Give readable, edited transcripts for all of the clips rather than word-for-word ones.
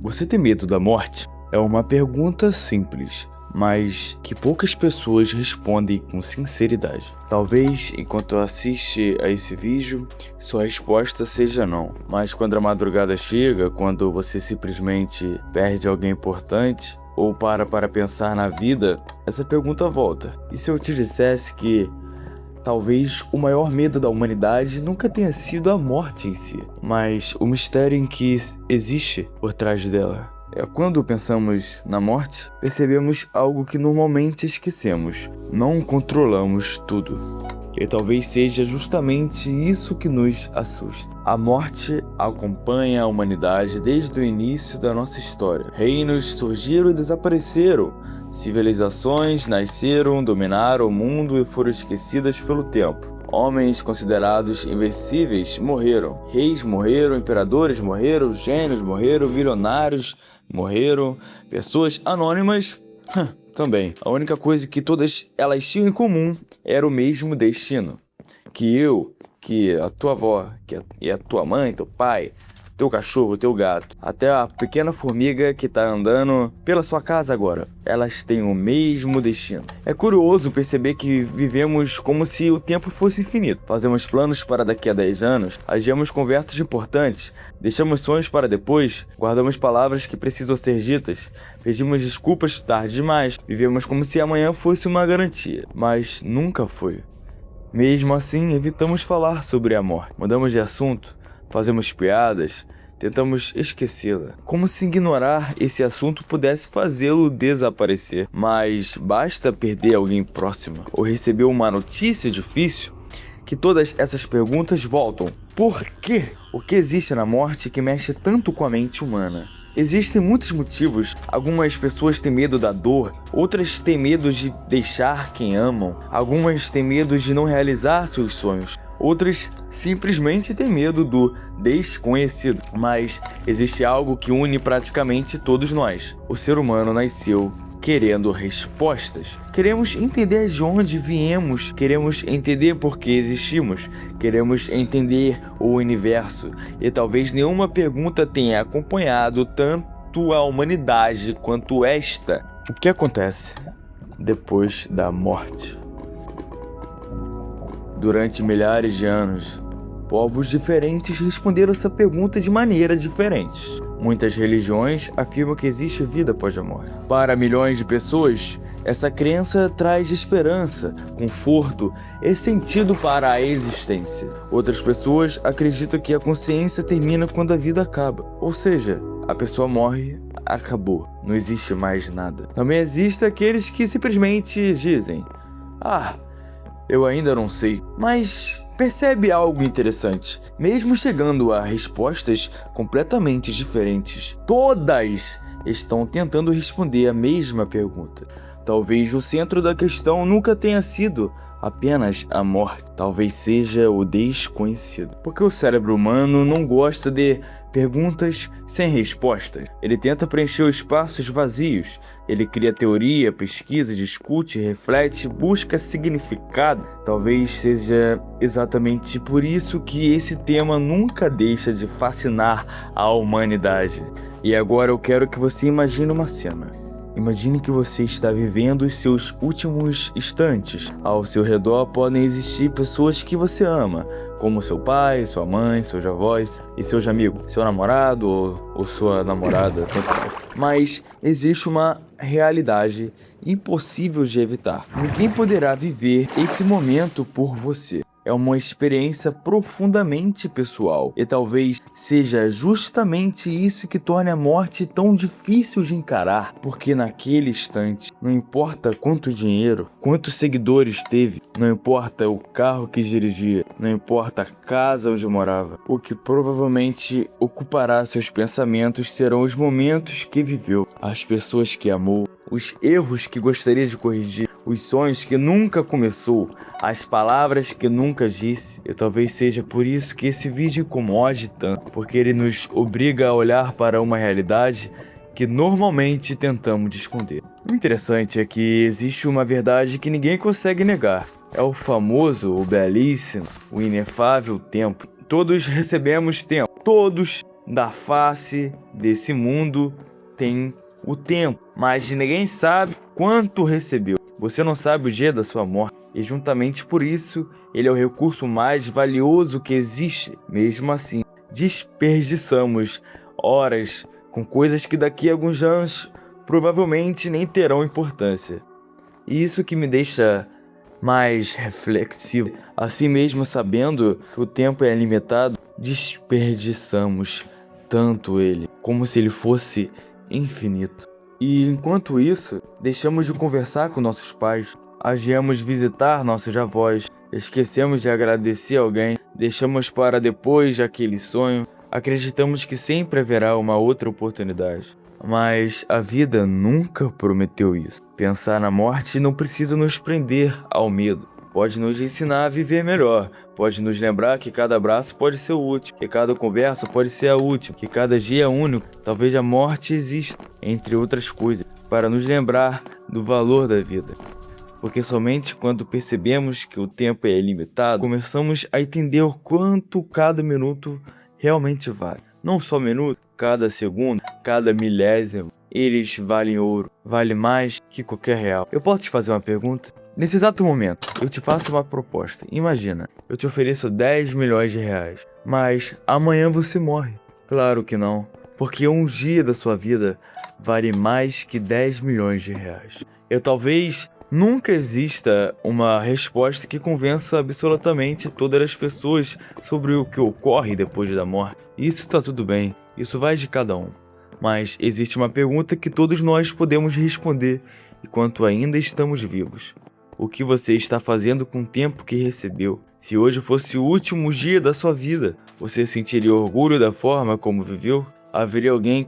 Você tem medo da morte? É uma pergunta simples, mas que poucas pessoas respondem com sinceridade. Talvez, enquanto assiste a esse vídeo, sua resposta seja não. Mas quando a madrugada chega, quando você simplesmente perde alguém importante, ou para pensar na vida, essa pergunta volta. E se eu te dissesse que talvez o maior medo da humanidade nunca tenha sido a morte em si, mas o mistério em que existe por trás dela? Quando pensamos na morte, percebemos algo que normalmente esquecemos. Não controlamos tudo. E talvez seja justamente isso que nos assusta. A morte acompanha a humanidade desde o início da nossa história. Reinos surgiram e desapareceram. Civilizações nasceram, dominaram o mundo e foram esquecidas pelo tempo. Homens considerados invencíveis morreram. Reis morreram, imperadores morreram, gênios morreram, bilionários morreram, pessoas anônimas também. A única coisa que todas elas tinham em comum era o mesmo destino. Que a tua avó, e a tua mãe, teu pai, teu cachorro, teu gato, até a pequena formiga que tá andando pela sua casa agora, elas têm o mesmo destino. É curioso perceber que vivemos como se o tempo fosse infinito. Fazemos planos para daqui a 10 anos, agimos conversas importantes, deixamos sonhos para depois, guardamos palavras que precisam ser ditas, pedimos desculpas tarde demais, vivemos como se amanhã fosse uma garantia, mas nunca foi. Mesmo assim, evitamos falar sobre a morte, mudamos de assunto, fazemos piadas, tentamos esquecê-la. Como se ignorar esse assunto pudesse fazê-lo desaparecer. Mas basta perder alguém próximo ou receber uma notícia difícil que todas essas perguntas voltam. Por quê? O que existe na morte que mexe tanto com a mente humana? Existem muitos motivos. Algumas pessoas têm medo da dor, outras têm medo de deixar quem amam, algumas têm medo de não realizar seus sonhos. Outras simplesmente têm medo do desconhecido. Mas existe algo que une praticamente todos nós. O ser humano nasceu querendo respostas. Queremos entender de onde viemos, queremos entender por que existimos, queremos entender o universo. E talvez nenhuma pergunta tenha acompanhado tanto a humanidade quanto esta. O que acontece depois da morte? Durante milhares de anos, povos diferentes responderam essa pergunta de maneiras diferentes. Muitas religiões afirmam que existe vida após a morte. Para milhões de pessoas, essa crença traz esperança, conforto e sentido para a existência. Outras pessoas acreditam que a consciência termina quando a vida acaba. Ou seja, a pessoa morre, acabou, não existe mais nada. Também existem aqueles que simplesmente dizem: eu ainda não sei. Mas percebe algo interessante. Mesmo chegando a respostas completamente diferentes, todas estão tentando responder a mesma pergunta. Talvez o centro da questão nunca tenha sido apenas a morte. Talvez seja o desconhecido. Porque o cérebro humano não gosta de perguntas sem respostas. Ele tenta preencher os espaços vazios. Ele cria teoria, pesquisa, discute, reflete, busca significado. Talvez seja exatamente por isso que esse tema nunca deixa de fascinar a humanidade. E agora eu quero que você imagine uma cena. Imagine que você está vivendo os seus últimos instantes. Ao seu redor podem existir pessoas que você ama, como seu pai, sua mãe, seus avós e seus amigos, seu namorado ou sua namorada, tanto faz. Mas existe uma realidade impossível de evitar. Ninguém poderá viver esse momento por você. É uma experiência profundamente pessoal e talvez seja justamente isso que torne a morte tão difícil de encarar, porque naquele instante, não importa quanto dinheiro, quantos seguidores teve, não importa o carro que dirigia, não importa a casa onde morava, o que provavelmente ocupará seus pensamentos serão os momentos que viveu, as pessoas que amou, os erros que gostaria de corrigir, os sonhos que nunca começou, as palavras que nunca disse. E talvez seja por isso que esse vídeo incomode tanto, porque ele nos obriga a olhar para uma realidade que normalmente tentamos esconder. O interessante é que existe uma verdade que ninguém consegue negar. É o famoso, o belíssimo, o inefável tempo. Todos recebemos tempo. Todos da face desse mundo tem o tempo, mas ninguém sabe quanto recebeu. Você não sabe o dia da sua morte, e juntamente por isso, ele é o recurso mais valioso que existe. Mesmo assim, desperdiçamos horas com coisas que daqui a alguns anos provavelmente nem terão importância. E isso que me deixa mais reflexivo. Assim mesmo, sabendo que o tempo é limitado, desperdiçamos tanto ele, como se ele fosse infinito. E enquanto isso, deixamos de conversar com nossos pais, adiamos visitar nossos avós, esquecemos de agradecer alguém, deixamos para depois aquele sonho, acreditamos que sempre haverá uma outra oportunidade. Mas a vida nunca prometeu isso. Pensar na morte não precisa nos prender ao medo. Pode nos ensinar a viver melhor. Pode nos lembrar que cada abraço pode ser útil, que cada conversa pode ser útil, que cada dia é único. Talvez a morte exista, entre outras coisas, para nos lembrar do valor da vida. Porque somente quando percebemos que o tempo é ilimitado, começamos a entender o quanto cada minuto realmente vale. Não só minuto, cada segundo, cada milésimo, eles valem ouro, vale mais que qualquer real. Eu posso te fazer uma pergunta? Nesse exato momento, eu te faço uma proposta. Imagina, eu te ofereço 10 milhões de reais, mas amanhã você morre. Claro que não, porque um dia da sua vida vale mais que 10 milhões de reais. Talvez nunca exista uma resposta que convença absolutamente todas as pessoas sobre o que ocorre depois da morte. Isso está tudo bem, isso vai de cada um. Mas existe uma pergunta que todos nós podemos responder enquanto ainda estamos vivos. O que você está fazendo com o tempo que recebeu? Se hoje fosse o último dia da sua vida, você sentiria orgulho da forma como viveu? Haveria alguém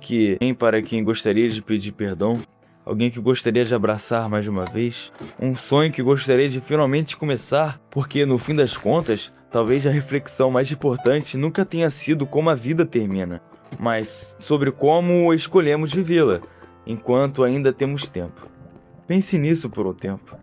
para quem gostaria de pedir perdão? Alguém que gostaria de abraçar mais uma vez? Um sonho que gostaria de finalmente começar? Porque no fim das contas, talvez a reflexão mais importante nunca tenha sido como a vida termina, mas sobre como escolhemos vivê-la, enquanto ainda temos tempo. Pense nisso por um tempo.